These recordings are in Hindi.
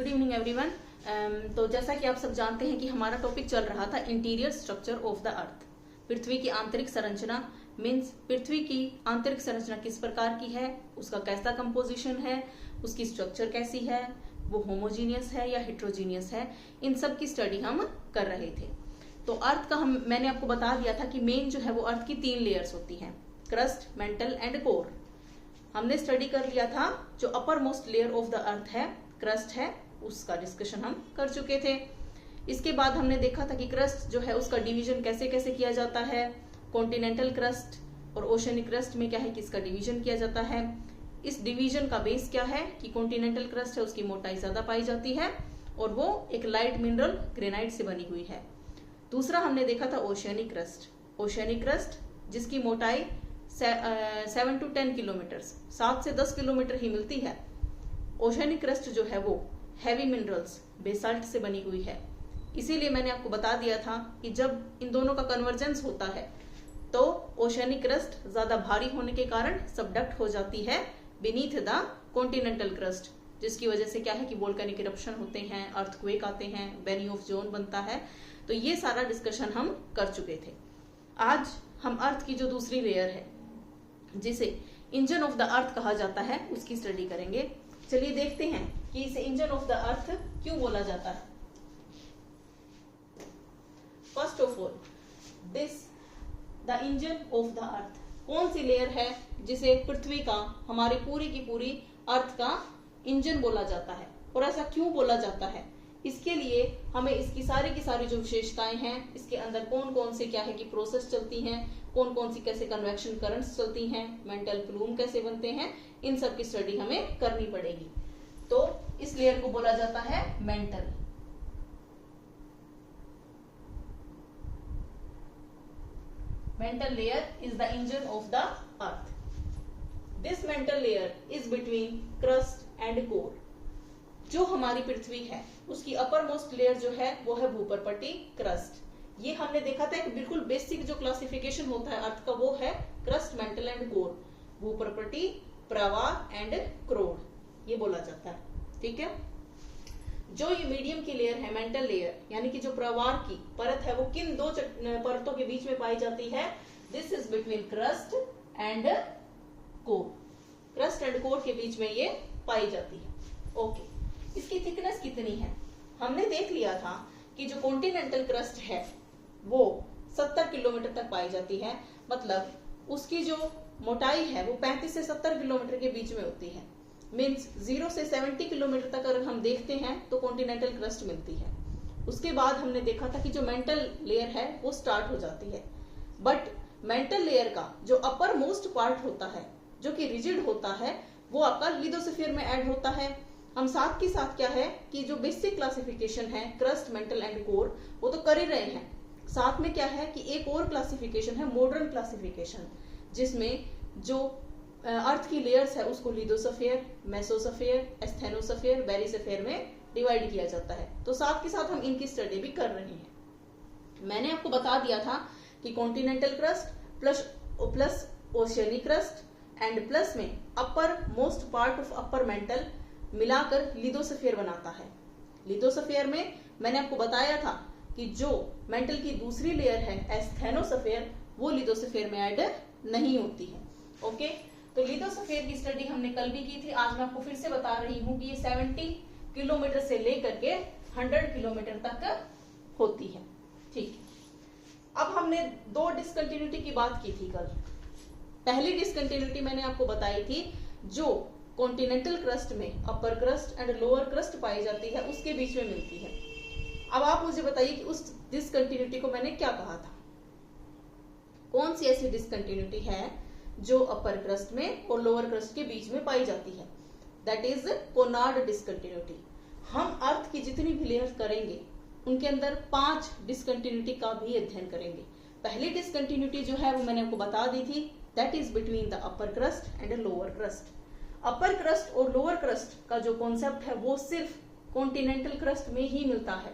Good evening everyone. तो जैसा कि आप सब जानते हैं कि हमारा टॉपिक चल रहा था interior structure of the earth. पृथ्वी की आंतरिक संरचना मीन्स पृथ्वी की आंतरिक संरचना किस प्रकार की है, उसका कैसा कंपोजिशन है, उसकी स्ट्रक्चर कैसी है, वो होमोजीनियस है या हेट्रोजीनियस है, इन सब की स्टडी हम कर रहे थे। तो अर्थ का मैंने आपको बता दिया था कि मेन जो है वो अर्थ की 3 लेयर्स होती हैं, क्रस्ट, मेंटल एंड कोर। हमने स्टडी कर लिया था जो upper most layer of the अर्थ है, क्रस्ट है, उसका डिस्कशन हम कर चुके थे। इसके बाद हमने देखा था कि क्रस्ट जो है उसका डिवीजन कैसे कैसे किया जाता है, कॉन्टिनेंटल क्रस्ट और ओशनिक क्रस्ट में क्या है कि इसका डिवीजन किया जाता है। इस डिवीजन का बेस क्या है कि कॉन्टिनेंटल क्रस्ट है उसकी मोटाई ज्यादा पाई जाती है और वो एक लाइट मिनरल ग्रेनाइट से बनी हुई है। दूसरा हमने देखा था ओशियनिक क्रस्ट। ओशियनिक क्रस्ट जिसकी मोटाई 7 to 10 किलोमीटर, 7 से 10 किलोमीटर ही मिलती है। ओशियनिक क्रस्ट जो है वो हैवी मिनरल्स बेसाल्ट से बनी हुई है। इसीलिए मैंने आपको बता दिया था कि जब इन दोनों का कन्वर्जेंस होता है तो ओशियनिक क्रस्ट ज्यादा भारी होने के कारण सबडक्ट हो जाती है बीनीथ द कॉन्टिनेंटल क्रस्ट, जिसकी वजह से क्या है कि वोल्केनिक इरप्शन होते हैं, अर्थक्वेक आते हैं, बेनी ऑफ जोन बनता है। तो ये सारा डिस्कशन हम कर चुके थे। आज हम अर्थ की जो दूसरी लेयर है जिसे इंजन ऑफ द अर्थ कहा जाता है उसकी स्टडी करेंगे। चलिए देखते हैं कि इसे इंजन ऑफ द अर्थ क्यों बोला जाता है। First of all this the engine of the अर्थ कौन सी लेयर है जिसे पृथ्वी का, हमारी पूरी की पूरी अर्थ का इंजन बोला जाता है, और ऐसा क्यों बोला जाता है, इसके लिए हमें इसकी सारी की सारी जो विशेषताएं हैं, इसके अंदर कौन कौन से क्या है कि प्रोसेस चलती हैं, कौन कौन सी कैसे कन्वेक्शन करंट्स चलती हैं, मेंटल प्लूम कैसे बनते हैं, इन सब की स्टडी हमें करनी पड़ेगी। तो इस लेयर को बोला जाता है mental. Mental layer is the engine of the earth. This mental layer is between crust and core. जो हमारी पृथ्वी है उसकी अपर मोस्ट लेयर जो है वो है भूपर्पटी, क्रस्ट। ये हमने देखा था एक बिल्कुल बेसिक जो क्लासिफिकेशन होता है अर्थ का वो है क्रस्ट, मेंटल एंड कोर। भूपर्पटी, प्रवाह एंड क्रोड ये बोला जाता है, ठीक है। जो ये मीडियम की लेयर है मेंटल लेयर, यानी कि जो प्रवाह की परत है वो किन दो परतों के बीच में पाई जाती है, this is between crust and core. Crust and core के बीच में ये पाई जाती है। ओके, इसकी थिकनेस कितनी है हमने देख लिया था कि जो कॉन्टिनेंटल क्रस्ट है वो 70 किलोमीटर तक पाई जाती है, मतलब उसकी जो मोटाई है वो 35 से 70 किलोमीटर के बीच में होती है। मीन्स 0 से 70 किलोमीटर तक अगर हम देखते हैं तो कॉन्टिनेंटल क्रस्ट मिलती है। उसके बाद हमने देखा था कि जो मेंटल लेयर है वो स्टार्ट हो जाती है, बट मेंटल लेयर का जो अपर मोस्ट पार्ट होता है जो कि रिजिड होता है वो आपका लिथोस्फीयर में ऐड होता है। हम साथ के साथ क्या है कि जो बेसिक क्लासिफिकेशन है क्रस्ट, मेंटल एंड कोर वो तो कर ही रहे हैं, साथ में क्या है कि एक और क्लासिफिकेशन है मॉडर्न क्लासिफिकेशन, जिसमें जो अर्थ की लेयर्स है उसको लिथोस्फीयर, मेसोस्फीयर, एस्थेनोस्फीयर, बेरिस्फीयर में डिवाइड किया जाता है। तो साथ के साथ हम इनकी स्टडी भी कर रहे हैं। मैंने आपको बता दिया था कि continental crust plus oceanic crust and plus में upper most part of upper mantle मिलाकर लिथोस्फीयर बनाता है। लिथोस्फीयर में मैंने आपको बताया था कि जो मेंटल की दूसरी लेयर है एस्थेनोस्फीयर वो लिथोस्फीयर में ऐड नहीं होती है। ओके, तो लिथोस्फीयर की स्टडी हमने कल भी की थी। आज मैं आपको फिर से बता रही हूँ कि ये 70 किलोमीटर से लेकर के 100 किलोमीटर तक होती है, ठीक है। अब हमने 2 डिसकंटिन्यूटी की बात की थी कल। पहली डिसकंटिन्यूटी मैंने आपको बताई थी जो कॉन्टिनेंटल क्रस्ट में अपर क्रस्ट एंड लोअर क्रस्ट पाई जाती है उसके बीच में मिलती है। अब आप मुझे बताइए कि उस डिसकंटिन्यूटी को मैंने क्या कहा था, कौन सी ऐसी डिसकंटिन्यूटी है जो अपर क्रस्ट में और लोअर क्रस्ट के बीच में पाई जाती है, दैट इज कोनार्ड डिसकंटिन्यूटी। हम अर्थ की जितनी भी लेयर्स करेंगे उनके अंदर 5 डिसकंटिन्यूटी का भी अध्ययन करेंगे। पहली डिसकंटिन्यूटी जो है वो मैंने आपको बता दी थी, that is between the upper crust and lower crust. Upper crust और लोअर क्रस्ट का जो कॉन्सेप्ट है वो सिर्फ कॉन्टिनेंटल क्रस्ट में ही मिलता है,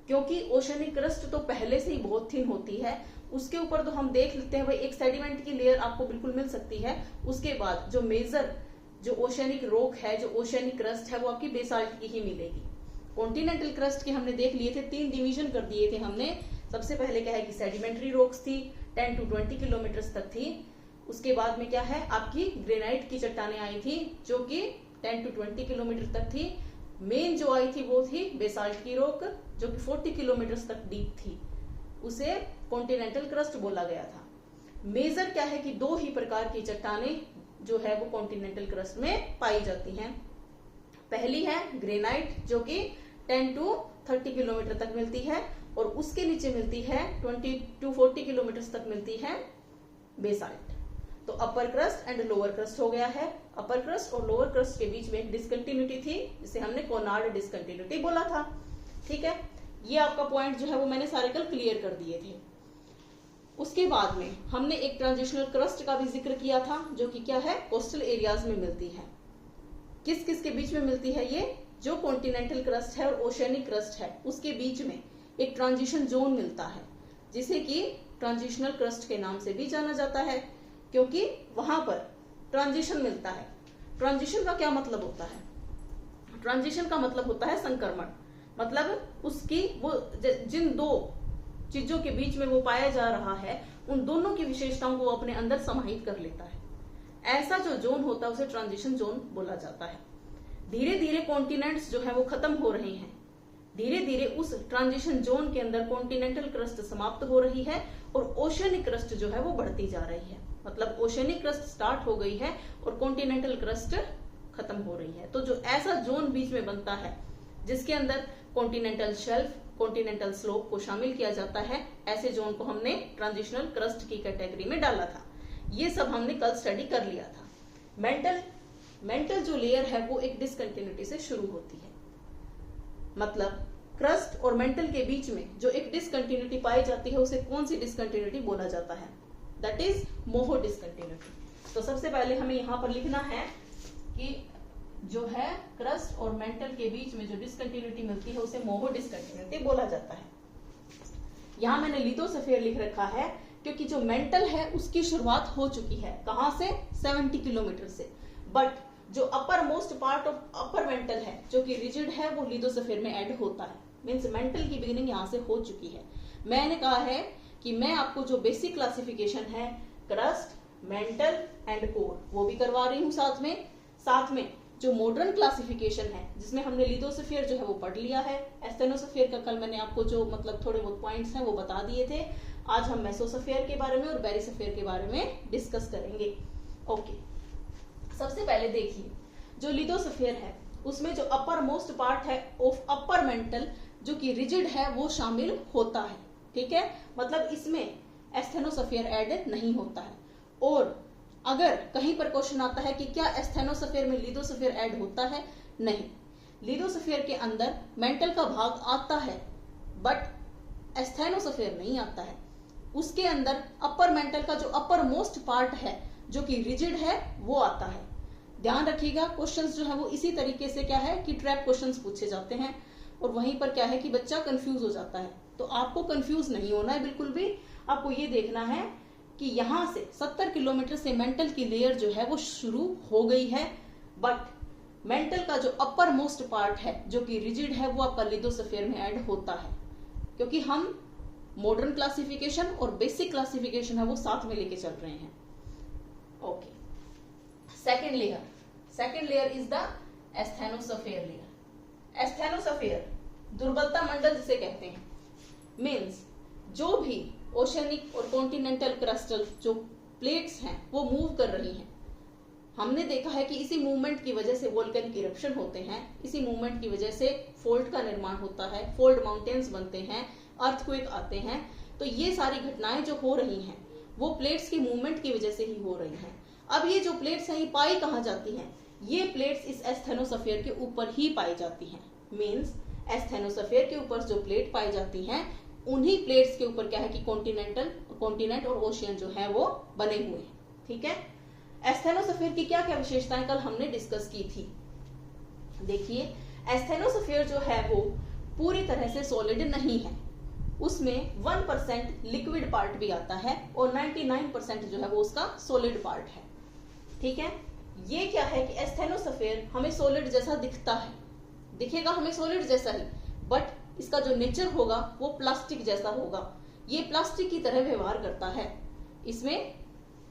क्योंकि ओशियनिक क्रस्ट तो पहले से ही बहुत थिन होती है। उसके ऊपर तो हम देख लेते हैं भाई एक सेडिमेंट की लेयर आपको बिल्कुल मिल सकती है। उसके बाद जो मेजर जो ओशियनिक रॉक है, जो ओशियनिक क्रस्ट है वो आपकी बेसाल्ट की ही मिलेगी। कॉन्टिनेंटल क्रस्ट के हमने देख लिए थे, 3 डिवीजन कर दिए थे हमने। सबसे पहले क्या है कि सेडिमेंट्री रॉक्स थी, 10 to 20 किलोमीटर तक थी। उसके बाद में क्या है, आपकी ग्रेनाइट की चट्टानें आई थी जो कि 10 to 20 किलोमीटर तक थी। मेन जो आई थी वो थी बेसाल्ट की रॉक जो कि 40 किलोमीटर तक डीप थी, उसे कॉन्टिनेंटल क्रस्ट बोला गया था। मेजर क्या है कि 2 ही प्रकार की चट्टानें जो है वो कॉन्टिनेंटल क्रस्ट में पाई जाती हैं। पहली है ग्रेनाइट जो कि 10 to 30 किलोमीटर तक मिलती है, और उसके नीचे मिलती है 20 to 40 किलोमीटर तक मिलती है बेसाल्ट। तो अपर क्रस्ट एंड लोअर क्रस्ट हो गया है। अपर क्रस्ट और लोअर क्रस्ट के बीच में एक डिसकंटिन्यूटी थी जिसे हमने कोनार्ड डिसकंटिन्यूटी बोला था। ठीक है, ये आपका पॉइंट जो है वो मैंने सारे कल क्लियर कर दिए थे। उसके बाद में हमने एक ट्रांजिशनल क्रस्ट का भी जिक्र किया था जो कि क्या है, कोस्टल एरियाज में मिलती है। किस किस के बीच में मिलती है ये, जो कॉन्टिनेंटल क्रस्ट है और ओशियनिक क्रस्ट है उसके बीच में एक ट्रांजिशन जोन मिलता है जिसे कि ट्रांजिशनल क्रस्ट के नाम से भी जाना जाता है, क्योंकि वहां पर ट्रांजिशन मिलता है। ट्रांजिशन का क्या मतलब होता है, ट्रांजिशन का मतलब होता है संक्रमण, मतलब उसकी वो जिन 2 चीजों के बीच में वो पाया जा रहा है उन दोनों की विशेषताओं को अपने अंदर समाहित कर लेता है। ऐसा जो जोन होता है उसे ट्रांजिशन जोन बोला जाता है। धीरे धीरे कॉन्टिनेंट्स जो है वो खत्म हो रहे हैं, धीरे धीरे उस ट्रांजिशन जोन के अंदर कॉन्टिनेंटल क्रस्ट समाप्त हो रही है और ओशियनिक क्रस्ट जो है वो बढ़ती जा रही है। मतलब ओशियनिक क्रस्ट स्टार्ट हो गई है और कॉन्टिनेंटल क्रस्ट खत्म हो रही है। तो जो ऐसा जोन बीच में बनता है जिसके अंदर कॉन्टिनेंटल शेल्फ, कॉन्टिनेंटल स्लोप को शामिल किया जाता है, ऐसे जोन को हमने ट्रांजिशनल क्रस्ट की कैटेगरी में डाला था। ये सब हमने कल स्टडी कर लिया था। मेंटल जो लेयर है वो एक डिसकंटिन्यूटी से शुरू होती है। मतलब क्रस्ट और मेंटल के बीच में जो एक डिसकंटिन्यूटी पाई जाती है उसे कौन सी डिसकंटिन्यूटी बोला जाता है, दैट इज मोहो डिसकंटिन्यूटी। तो सबसे पहले हमें यहां पर लिखना है कि जो है क्रस्ट और मेंटल के बीच में जो डिसकंटिन्यूटी मिलती है उसे मोहो डिसकंटिन्यूटी बोला जाता है। यहां मैंने लिथोस्फीयर लिख रखा है क्योंकि जो मेंटल है उसकी शुरुआत हो चुकी है, कहां से, 70 किलोमीटर से। बट जो अपर most part of upper mental है जो कि रिजिड है वो लिथोस्फीयर में ऐड होता है। मींस मेंटल की बिगिनिंग यहां से हो चुकी है। मैंने कहा है कि मैं आपको जो बेसिक क्लासिफिकेशन है क्रस्ट, मेंटल एंड कोर वो भी करवा रही हूं साथ में जो मॉडर्न क्लासिफिकेशन है जिसमें हमने लिथोस्फीयर जो है वो पढ़ लिया है। एस्थेनोस्फीयर का कल मैंने आपको जो मतलब थोड़े बहुत पॉइंट्स हैं वो बता दिए थे। आज हम मेसोस्फीयर के बारे में और बेरिस्फीयर के बारे में डिस्कस करेंगे। ओके, सबसे पहले देखिए जो लिथोस्फीयर है उसमें जो अपर मोस्ट पार्ट है ऑफ अपर मेंटल जो कि रिजिड है वो शामिल होता है। ठीक है, मतलब इसमें एस्थेनोस्फीयर ऐड नहीं होता है। और अगर कहीं पर क्वेश्चन आता है कि क्या एस्थेनोस्फीयर में लिथोस्फीयर ऐड होता है, नहीं, लिथोस्फीयर के अंदर मेंटल का भाग आता है बट एस्थेनोस्फीयर नहीं आता है। उसके अंदर अपर मेंटल का जो अपर मोस्ट पार्ट है जो कि रिजिड है वो आता है। ध्यान रखिएगा, क्वेश्चंस जो है वो इसी तरीके से क्या है कि ट्रैप क्वेश्चंस पूछे जाते हैं और वहीं पर क्या है कि बच्चा कंफ्यूज हो जाता है। तो आपको कंफ्यूज नहीं होना है बिल्कुल भी। आपको ये देखना है कि यहां से 70 किलोमीटर से मेंटल की लेयर जो है वो शुरू हो गई है, बट मेंटल का जो अपर मोस्ट पार्ट है जो कि रिजिड है वो आपका लिथोस्फीयर में ऐड होता है, क्योंकि हम मॉडर्न क्लासिफिकेशन और बेसिक क्लासिफिकेशन है वो साथ में लेके चल रहे हैं। Okay, second layer is the asthenosphere layer. Asthenosphere दुर्बलता मंडल जिसे कहते हैं, मीन्स जो भी ओशियनिक और कॉन्टिनेंटल क्रस्टल जो प्लेट्स हैं वो मूव कर रही हैं। हमने देखा है कि इसी मूवमेंट की वजह से वोल्केनिक इरप्शन होते हैं, इसी मूवमेंट की वजह से फोल्ड का निर्माण होता है, फोल्ड माउंटेन्स बनते हैं, अर्थक्वेक आते हैं। तो ये सारी घटनाएं जो हो रही हैं वो प्लेट्स की मूवमेंट की वजह से ही हो रही हैं। अब ये जो प्लेट्स हैं ये पाई कहाँ जाती हैं, ये प्लेट्स इस एस्थेनोस्फीयर के ऊपर ही पाई जाती हैं। मीन्स एस्थेनोस्फीयर के ऊपर जो प्लेट पाई जाती हैं उन्हीं प्लेट्स के ऊपर क्या है कि कॉन्टिनेंट और ओशियन जो है वो बने हुए हैं। ठीक है, एस्थेनोस्फीयर की क्या क्या विशेषताएं कल हमने डिस्कस की थी। देखिए, एस्थेनोस्फीयर जो है वो पूरी तरह से सॉलिड नहीं है, उसमें 1% लिक्विड पार्ट भी आता है और 99% जो है वो उसका सॉलिड पार्ट है। ठीक है, ये क्या है कि एस्थेनोस्फीयर हमें सॉलिड जैसा दिखता है, दिखेगा हमें सॉलिड जैसा ही, बट इसका जो नेचर होगा वो प्लास्टिक जैसा होगा। ये प्लास्टिक की तरह व्यवहार करता है। इसमें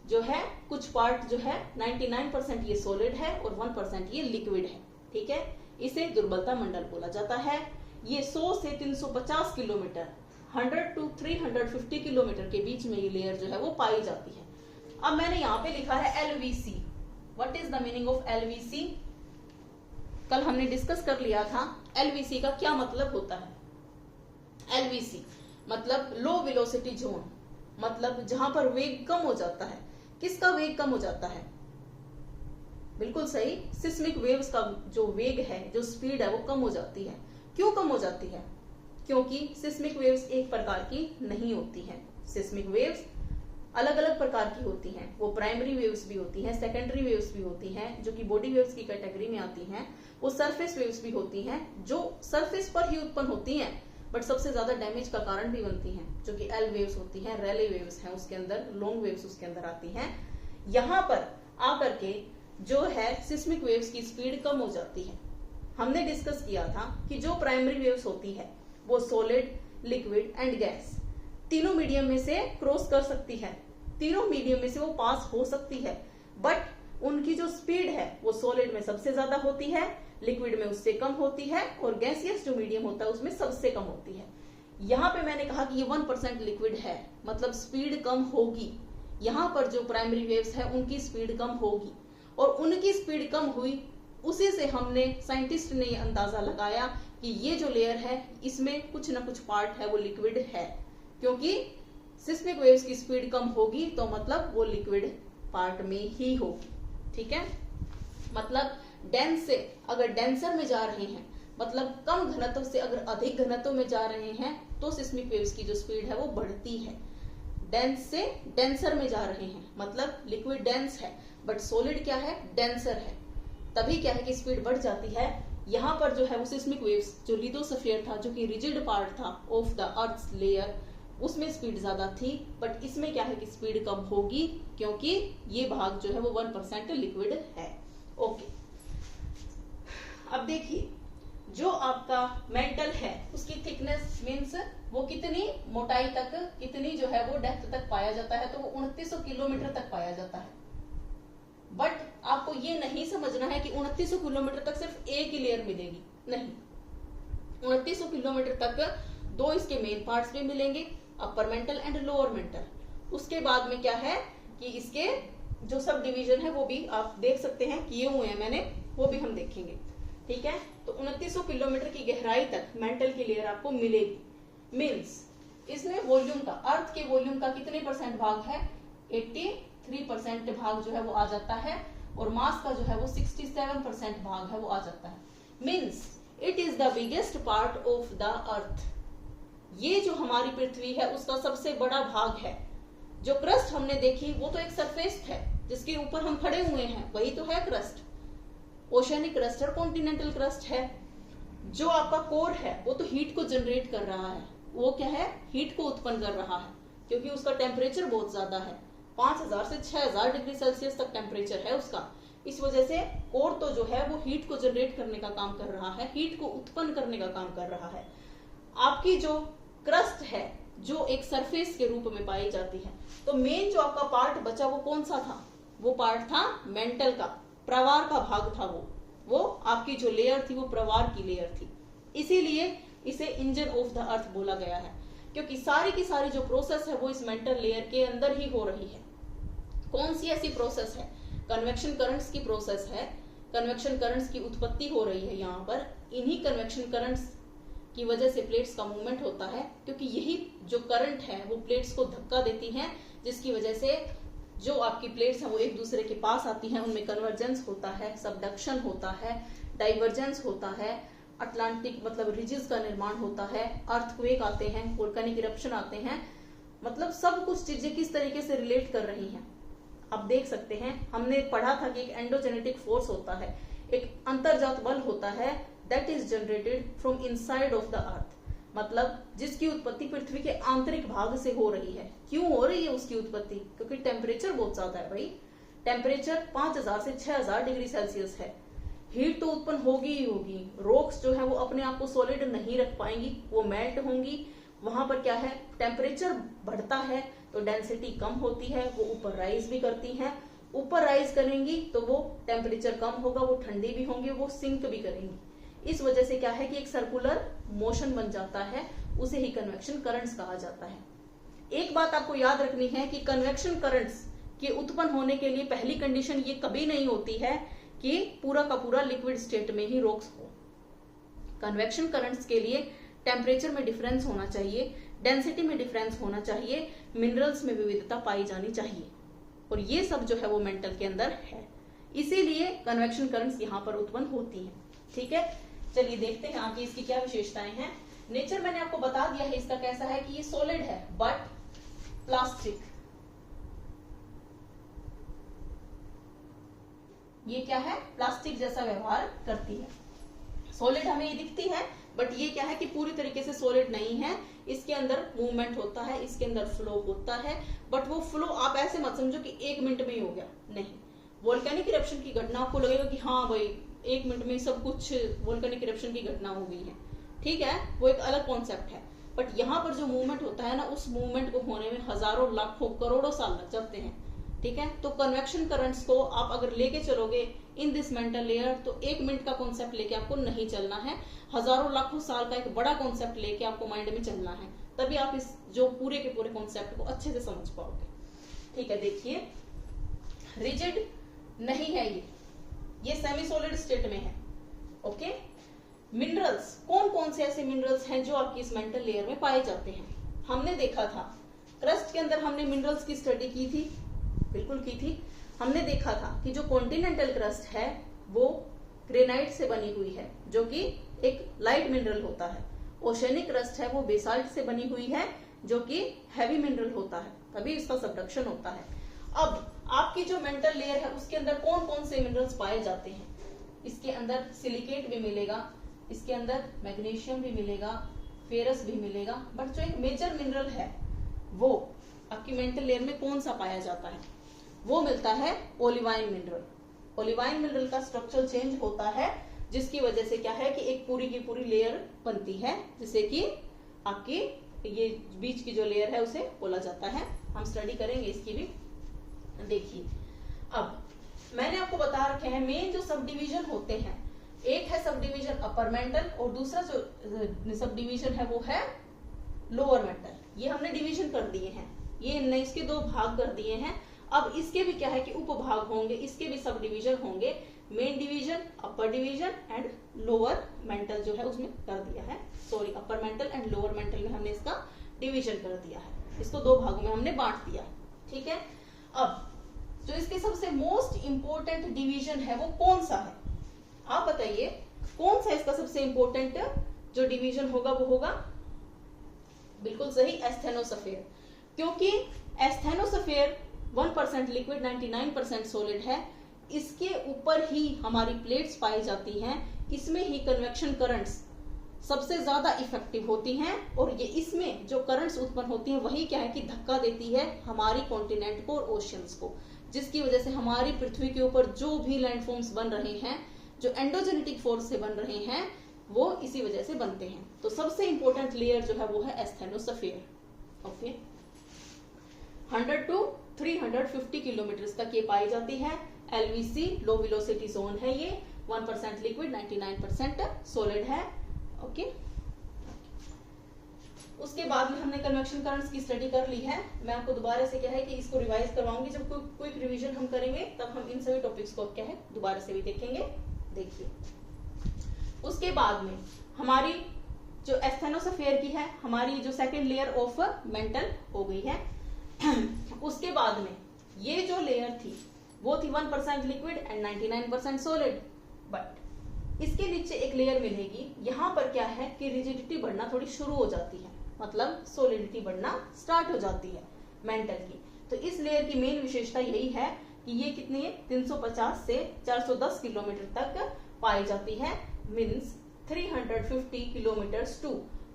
जो है कुछ पार्ट जो है 99% ये सॉलिड है और 1% ये लिक्विड है। ठीक है, इसे दुर्बलता मंडल बोला जाता है। ये 100 से 350 किलोमीटर 100 to 350 किलोमीटर के बीच में ये लेयर जो है वो पाई जाती है। अब मैंने यहाँ पे लिखा है LVC। What is the meaning of LVC? कल हमने डिस्कस कर लिया था LVC का क्या मतलब होता है। LVC मतलब लो वेलोसिटी जोन, मतलब जहां पर वेग कम हो जाता है। किसका वेग कम हो जाता है? बिल्कुल सही, सिस्मिक वेव्स का जो वेग है, जो स्पीड है वो कम हो जाती है। क्यों कम हो जाती है? क्योंकि सिस्मिक वेव्स एक प्रकार की नहीं होती हैं। सिस्मिक वेव्स अलग अलग प्रकार की होती हैं। वो प्राइमरी वेव्स भी होती हैं, सेकेंडरी वेव्स भी होती हैं जो कि बॉडी वेव्स की कैटेगरी में आती हैं। वो सरफेस वेव्स भी होती हैं जो सरफेस पर ही उत्पन्न होती हैं, बट सबसे ज्यादा डैमेज का कारण भी बनती हैं, जो कि एल वेव्स होती हैं, रैले वेव्स हैं, उसके अंदर लॉन्ग वेव्स उसके अंदर आती हैं। यहाँ पर आकर के जो है सिस्मिक वेव्स की स्पीड कम हो जाती है। हमने डिस्कस किया था कि जो प्राइमरी वेव्स होती है वो सॉलिड, लिक्विड एंड गैस तीनों मीडियम में से क्रॉस कर सकती है, तीनों मीडियम में से वो पास हो सकती है, बट उनकी जो स्पीड है वो सॉलिड में सबसे ज्यादा होती है, लिक्विड में उससे कम होती है, और गैसियस जो मीडियम होता है उसमें सबसे कम होती है। यहाँ पे मैंने कहा कि ये 1% लिक्विड है, मतलब स्पीड कम होगी। यहाँ पर जो प्राइमरी वेव्स है उनकी स्पीड कम होगी, और उनकी स्पीड कम हुई, उसी से हमने साइंटिस्ट ने ये अंदाजा लगाया कि ये जो लेयर है इसमें कुछ ना कुछ पार्ट है वो लिक्विड है, क्योंकि सिस्मिक वेव्स की स्पीड कम होगी तो मतलब वो लिक्विड पार्ट में ही होगी। ठीक है, मतलब डेंस से अगर डेंसर में जा रहे हैं, मतलब कम घनत्व से अगर अधिक घनत्व में जा रहे हैं, तो सिस्मिक वेव्स की जो स्पीड है वो बढ़ती है। डेंस से डेंसर में जा रहे हैं, मतलब लिक्विड डेंस है बट सॉलिड क्या है, डेंसर है, तभी क्या है कि स्पीड बढ़ जाती है। यहाँ पर जो है वो सिस्मिक वेव्स, जो लिथोस्फीयर था, जो कि रिजिड पार्ट था ऑफ द अर्थ लेयर, उसमें स्पीड ज्यादा थी, बट इसमें क्या है कि स्पीड कम होगी, क्योंकि ये भाग जो है वो 1% लिक्विड है। ओके, अब देखिए जो आपका मेंटल है उसकी थिकनेस मीन्स वो कितनी मोटाई तक, कितनी जो है वो डेप्थ तक पाया जाता है, तो वो 2900 किलोमीटर तक पाया जाता है। बट आपको ये नहीं समझना है कि 2900 किलोमीटर तक सिर्फ एक ही लेयर मिलेगी, नहीं। 2900 किलोमीटर तक दो इसके मेन पार्ट्स भी मिलेंगे, अपर मेंटल एंड लोअर मेंटल। उसके बाद में क्या है कि इसके जो सब डिवीजन है वो भी आप देख सकते हैं, किए हुए हैं मैंने, वो भी हम देखेंगे। ठीक है, तो 2900 किलोमीटर की गहराई तक मेंटल की लेयर आपको मिलेगी। मीन्स इसमें वॉल्यूम का, अर्थ के वॉल्यूम का कितने परसेंट भाग है, 83% भाग जो है वो आ जाता है, और मास का जो है वो 67% भाग है वो आ जाता है। Means it is the biggest part of the अर्थ। ये जो हमारी पृथ्वी है उसका सबसे बड़ा भाग है। जो क्रस्ट हमने देखी वो तो एक सरफेस है जिसके ऊपर हम खड़े हुए हैं, वही तो है क्रस्ट। ओशियनिक क्रस्ट और कॉन्टिनेंटल क्रस्ट है। जो आपका कोर है वो तो हीट को जनरेट कर रहा है, वो क्या है, हीट को उत्पन्न कर रहा है, क्योंकि उसका टेम्परेचर बहुत ज्यादा है, 5000 से 6000 डिग्री सेल्सियस तक टेम्परेचर है उसका। इस वजह से कोर तो जो है वो हीट को जनरेट करने का काम कर रहा है, हीट को उत्पन्न करने का काम कर रहा है। आपकी जो क्रस्ट है जो एक सरफेस के रूप में पाई जाती है, तो मेन जो आपका पार्ट बचा वो कौन सा था, वो पार्ट था मेंटल का, प्रवार का भाग था वो आपकी जो लेयर थी वो प्रवार की लेयर थी। इसीलिए इसे इंजन ऑफ द अर्थ बोला गया है, क्योंकि सारी की सारी जो प्रोसेस है वो इस मेंटल लेयर के अंदर ही हो रही है। कौन सी ऐसी प्रोसेस है, कन्वेक्शन करंट्स की प्रोसेस है। कन्वेक्शन करंट्स की उत्पत्ति हो रही है यहाँ पर। इन्हीं कन्वेक्शन करंट्स की वजह से प्लेट्स का मूवमेंट होता है, क्योंकि यही जो करंट है वो प्लेट्स को धक्का देती हैं, जिसकी वजह से जो आपकी प्लेट्स हैं वो एक दूसरे के पास आती हैं, उनमें कन्वर्जेंस होता है, सबडक्शन होता है, डाइवर्जेंस होता है, अटलांटिक मतलब रिजिस का निर्माण होता है, अर्थक्वेक आते हैं, वोल्केनिक इरप्शन आते हैं। मतलब सब कुछ चीजें किस तरीके से रिलेट कर रही हैं आप देख सकते हैं। हमने पढ़ा था कि एक एंडोजेनेटिक फोर्स होता है, एक अंतर्जात बल होता है, that is generated from inside of the अर्थ, मतलब जिसकी उत्पत्ति पृथ्वी के आंतरिक भाग से हो रही है। क्यों हो रही है उसकी उत्पत्ति, क्योंकि टेम्परेचर बहुत ज्यादा है भाई। टेम्परेचर 5000 से 6000 डिग्री सेल्सियस है। हीट तो उत्पन्न होगी ही होगी, रॉक्स जो है वो अपने आप को सॉलिड नहीं रख पाएंगी, वो मेल्ट होंगी। वहां पर क्या है, टेम्परेचर बढ़ता है तो डेंसिटी कम होती है, वो ऊपर राइज भी करती हैं। ऊपर राइज करेंगी तो वो टेम्परेचर कम होगा, वो ठंडी भी होंगी, वो सिंक भी करेंगी। इस वजह से क्या है कि एक सर्कुलर मोशन बन जाता है, उसे ही कन्वेक्शन करंट्स कहा जाता है। एक बात आपको याद रखनी है कि कन्वेक्शन करंट्स के उत्पन्न होने के लिए पहली कंडीशन ये कभी नहीं होती है कि पूरा का पूरा लिक्विड स्टेट में ही रॉक्स हो। कन्वेक्शन करंट्स के लिए टेम्परेचर में डिफरेंस होना चाहिए, डेंसिटी में डिफरेंस होना चाहिए, मिनरल्स में विविधता पाई जानी चाहिए, और ये सब जो है वो मेंटल के अंदर है। इसीलिए कन्वेक्शन करंट्स यहाँ पर उत्पन्न होती हैं। ठीक है, चलिए देखते हैं आगे इसकी क्या विशेषताएं हैं। नेचर मैंने आपको बता दिया है इसका कैसा है कि ये सॉलिड है बट प्लास्टिक। ये क्या है, प्लास्टिक जैसा व्यवहार करती है। सॉलिड हमें ये दिखती है बट ये क्या है कि पूरी तरीके से सॉलिड नहीं है, इसके अंदर मूवमेंट होता है, इसके अंदर फ्लो होता है, बट वो फ्लो आप ऐसे मत समझो कि 1 मिनट में ही हो गया, नहीं। वोल्केनिक इरप्शन की घटना आपको लगेगा कि हाँ भाई 1 मिनट में सब कुछ वोल्केनिक इरप्शन की घटना हो गई है, ठीक है, वो एक अलग कॉन्सेप्ट है। बट यहाँ पर जो मूवमेंट होता है ना, उस मूवमेंट को होने में हजारों लाखों करोड़ों साल लग जाते हैं। ठीक है, तो कन्वेक्शन करंट्स को आप अगर लेके चलोगे इन दिस मेंटल लेयर तो 1 मिनट का कॉन्सेप्ट लेके आपको नहीं चलना है, हजारों लाखों साल का एक बड़ा कॉन्सेप्ट लेके आपको माइंड में चलना है, तभी आप इस जो पूरे के पूरे कॉन्सेप्ट को अच्छे से समझ पाओगे। ठीक है, देखिए रिजिड नहीं है ये सेमी सॉलिड स्टेट में है। ओके, मिनरल्स कौन कौन से ऐसे मिनरल्स हैं जो आपकी इस मेंटल लेयर में पाए जाते हैं? हमने देखा था क्रस्ट के अंदर हमने मिनरल्स की स्टडी की थी, बिल्कुल की थी। हमने देखा था कि जो कॉन्टिनेंटल क्रस्ट है वो ग्रेनाइट से बनी हुई है, जो कि एक लाइट मिनरल होता है। ओशनिक क्रस्ट है वो बेसाल्ट से बनी हुई है, जो कि हैवी मिनरल होता है, तभी इसका सबडक्शन होता है। अब आपकी जो मेंटल लेयर है उसके अंदर कौन कौन से मिनरल्स पाए जाते हैं? इसके अंदर सिलिकेट भी मिलेगा, इसके अंदर मैग्नीशियम भी मिलेगा, फेरस भी मिलेगा, बट जो एक मेजर मिनरल है वो आपकी मेंटल लेयर में कौन सा पाया जाता है? वो मिलता है ओलिवाइन मिनरल। ओलिवाइन मिनरल का स्ट्रक्चर चेंज होता है, जिसकी वजह से क्या है कि एक पूरी की पूरी लेयर बनती है, जिसे कि आपकी ये बीच की जो लेयर है उसे बोला जाता है। हम स्टडी करेंगे इसकी भी। देखिए, अब मैंने आपको बता रखे हैं मेन जो सब डिवीजन होते हैं, एक है सब डिवीजन अपर मेंटल और दूसरा जो सब डिवीजन है वो है लोअर मेंटल। ये हमने डिवीजन कर दिए हैं, ये इसके 2 भाग कर दिए हैं। अब इसके भी क्या है कि उपभाग होंगे, इसके भी सब डिवीजन होंगे। Main division, upper division and lower mental जो है उसमें कर दिया है, sorry upper mantle and lower mental में हमने इसका डिवीजन कर दिया है, इसको 2 भागों में हमने बांट दिया है। ठीक है, अब जो इसके सबसे मोस्ट इंपोर्टेंट डिवीजन है वो कौन सा है? आप बताइए कौन सा इसका सबसे इंपोर्टेंट जो डिवीजन होगा वो होगा? बिल्कुल सही, एस्थेनोसफेयर। क्योंकि एस्थेनोसफेयर 1% लिक्विड 99% सॉलिड है, इसके ऊपर ही हमारी प्लेट्स पाई जाती हैं, इसमें ही कन्वेक्शन करंट्स सबसे ज्यादा इफेक्टिव होती हैं, और ये इसमें जो करंट्स उत्पन्न होती हैं वही क्या है कि धक्का देती है हमारी कॉन्टिनेंट को और ओशियंस को, जिसकी वजह से हमारी पृथ्वी के ऊपर जो भी लैंडफॉर्म्स बन रहे हैं, जो एंडोजेनेटिक फोर्स से बन रहे हैं, वो इसी वजह से बनते हैं। तो सबसे इंपॉर्टेंट लेयर जो है वो है एस्थेनोसफेयर। ओके, 100 to 350 किलोमीटर तक ये पाई जाती है। LVC लो वेलोसिटी जोन है ये, 1% लिक्विड 99% सॉलिड है। ओके, उसके बाद में हमने कन्वेक्शन करंट्स की स्टडी कर ली है। मैं आपको दोबारा से क्या है कि इसको रिवाइज करवाऊंगी, जब क्विक रिवीजन हम करेंगे तब हम इन सभी टॉपिक्स को क्या है दोबारा से भी देखेंगे। देखिए, उसके बाद में हमारी जो एस्थेनोसफेयर की है, हमारी जो सेकेंड लेयर ऑफ मेंटल हो गई है। उसके बाद में ये जो लेयर थी वो थी 1% लिक्विड एंड 99% सॉलिड, बट इसके नीचे एक लेयर मिलेगी। यहां पर क्या है कि रिजिडिटी बढ़ना थोड़ी शुरू हो जाती है, मतलब सॉलिडिटी बढ़ना स्टार्ट हो जाती है मेंटल की। तो इस लेयर की मेन विशेषता यही है कि ये कितनी है, 350 से 410 किलोमीटर तक पाई जाती है, मीन्स 350 किलोमीटर्स टू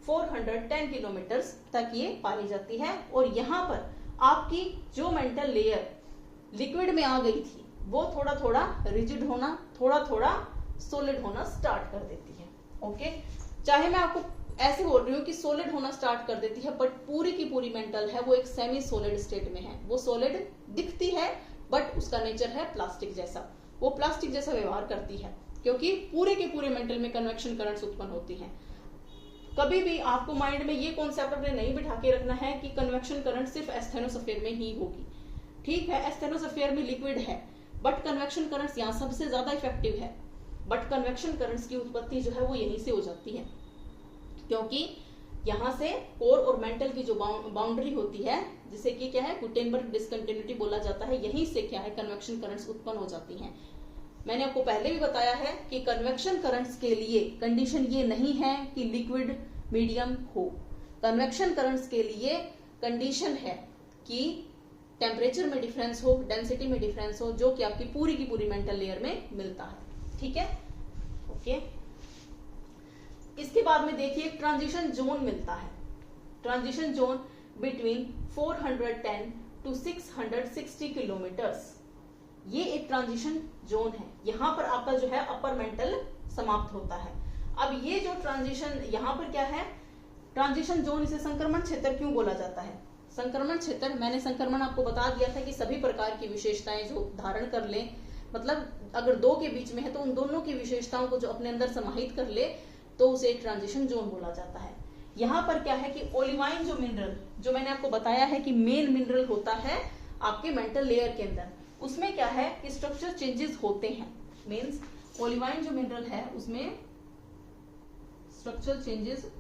410 किलोमीटर तक ये पाई जाती है। और यहाँ पर आपकी जो मेंटल लेयर लिक्विड में आ गई थी वो थोड़ा थोड़ा रिजिड होना, थोड़ा थोड़ा सॉलिड होना स्टार्ट कर देती है। ओके, चाहे मैं आपको ऐसे बोल रही हूँ कि सॉलिड होना स्टार्ट कर देती है, बट पूरी की पूरी मेंटल है वो एक सेमी सॉलिड स्टेट में है। वो सॉलिड दिखती है बट उसका नेचर है प्लास्टिक जैसा, वो प्लास्टिक जैसा व्यवहार करती है, क्योंकि पूरे के पूरे मेंटल में कन्वेक्शन करंट्स उत्पन्न होती हैं। कभी भी आपको माइंड में ये कॉन्सेप्ट अपने नहीं बिठा के रखना है कि कन्वेक्शन करंट सिर्फ एस्थेनोस्फीयर में ही होगी। ठीक है, एस्थेनोस्फीयर में लिक्विड है, बट कन्वेक्शन करंट्स यहाँ सबसे ज्यादा इफेक्टिव है, बट कन्वेक्शन करंट्स की उत्पत्ति जो है वो यहीं से हो जाती है, क्योंकि यहाँ से कोर और मेंटल की जो बाउंड्री होती है, जिसे कि क्या है गुटेनबर्ग डिसकंटिन्यूटी बोला जाता है, यहीं से क्या है कन्वेक्शन करंट्स उत्पन्न हो जाती हैं। मैंने आपको पहले भी बताया है कि कन्वेक्शन करंट्स के लिए कंडीशन ये नहीं है कि लिक्विड मीडियम हो। कन्वेक्शन करंट्स के लिए कंडीशन है कि टेम्परेचर में डिफरेंस हो, डेंसिटी में डिफरेंस हो, जो कि आपकी पूरी की पूरी मेंटल लेयर में मिलता है। ठीक है, ओके। इसके बाद में देखिए ट्रांजिशन जोन मिलता है। Transition zone between 410 to 660 kilometres, ये एक ट्रांजिशन जोन है। यहां पर आपका जो है अपर मेंटल समाप्त होता है। अब ये जो ट्रांजिशन यहाँ पर क्या है, ट्रांजिशन जोन, इसे संक्रमण क्षेत्र क्यों बोला जाता है? संक्रमण क्षेत्र, मैंने संक्रमण आपको बता दिया था कि सभी प्रकार की विशेषताएं जो धारण कर ले, मतलब अगर दो के बीच में है तो उन दोनों की विशेषताओं को जो अपने अंदर समाहित कर ले तो उसे एक ट्रांजिशन जोन बोला जाता है। यहाँ पर क्या है कि ओलिवाइन जो मिनरल, जो मैंने आपको बताया है कि मेन मिनरल होता है आपके मेंटल लेयर के अंदर, उसमें क्या है कि स्ट्रक्चर चेंजेस होते हैं। मींस ओलिवाइन जो मिनरल है उसमें स्ट्रक्चरल चेंजेस,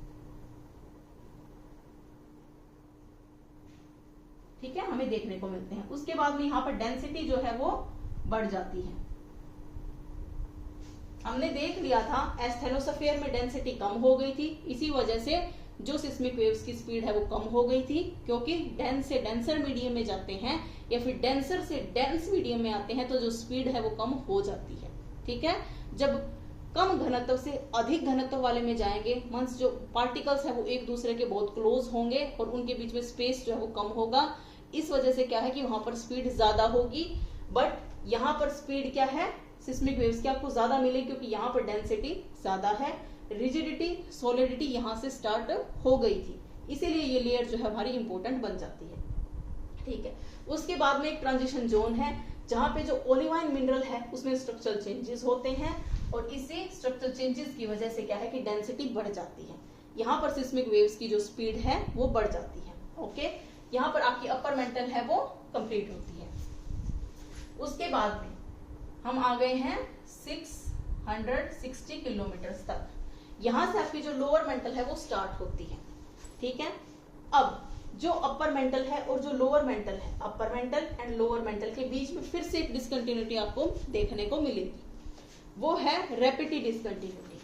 ठीक है, हमें देखने को मिलते हैं। उसके बाद में यहाँ पर डेंसिटी जो है वो बढ़ जाती है। हमने देख लिया था एस्थेनोस्फीयर में डेंसिटी कम हो गई थी, इसी वजह से जो सिस्मिक वेव्स की स्पीड है वो कम हो गई थी, क्योंकि डेंस से डेंसर मीडियम में जाते हैं या फिर डेंसर से डेंस मीडियम में आते हैं तो जो स्पीड है वो कम हो जाती है। ठीक है, जब कम घनत्व से अधिक घनत्व वाले में जाएंगे, मींस जो पार्टिकल्स है वो एक दूसरे के बहुत क्लोज होंगे और उनके बीच में स्पेस जो है वो कम होगा। इस वजह से क्या है कि वहां पर स्पीड ज्यादा होगी, बट यहाँ पर स्पीड क्या है सिस्मिक वेव्स की आपको ज्यादा मिलेगी, क्योंकि यहाँ पर डेंसिटी ज्यादा है, रिजिडिटी सॉलिडिटी यहाँ से स्टार्ट हो गई थी, इसीलिए ये लेयर जो है हमारी इंपॉर्टेंट बन जाती है। ठीक है, उसके बाद में एक ट्रांजिशन जोन है जहां पे जो ओलिवाइन मिनरल है उसमें स्ट्रक्चरल चेंजेस होते हैं और इसी स्ट्रक्चरल चेंजेस की वजह से क्या है कि डेंसिटी बढ़ जाती है। यहाँ पर सिस्मिक वेव्स की जो स्पीड है वो बढ़ जाती है। ओके, यहाँ पर आपकी अपर मेंटल है वो कंप्लीट होती है। उसके बाद में हम आ गए हैं 660 किलोमीटर तक। यहां से आपकी जो लोअर मेंटल है वो स्टार्ट होती है। ठीक है, अब जो अपर मेंटल है और जो लोअर मेंटल है, अपर मेंटल एंड लोअर मेंटल के बीच में फिर से एक डिसकंटिन्यूटी आपको देखने को मिलेगी, वो है रैपिड डिसकंटिन्यूटी।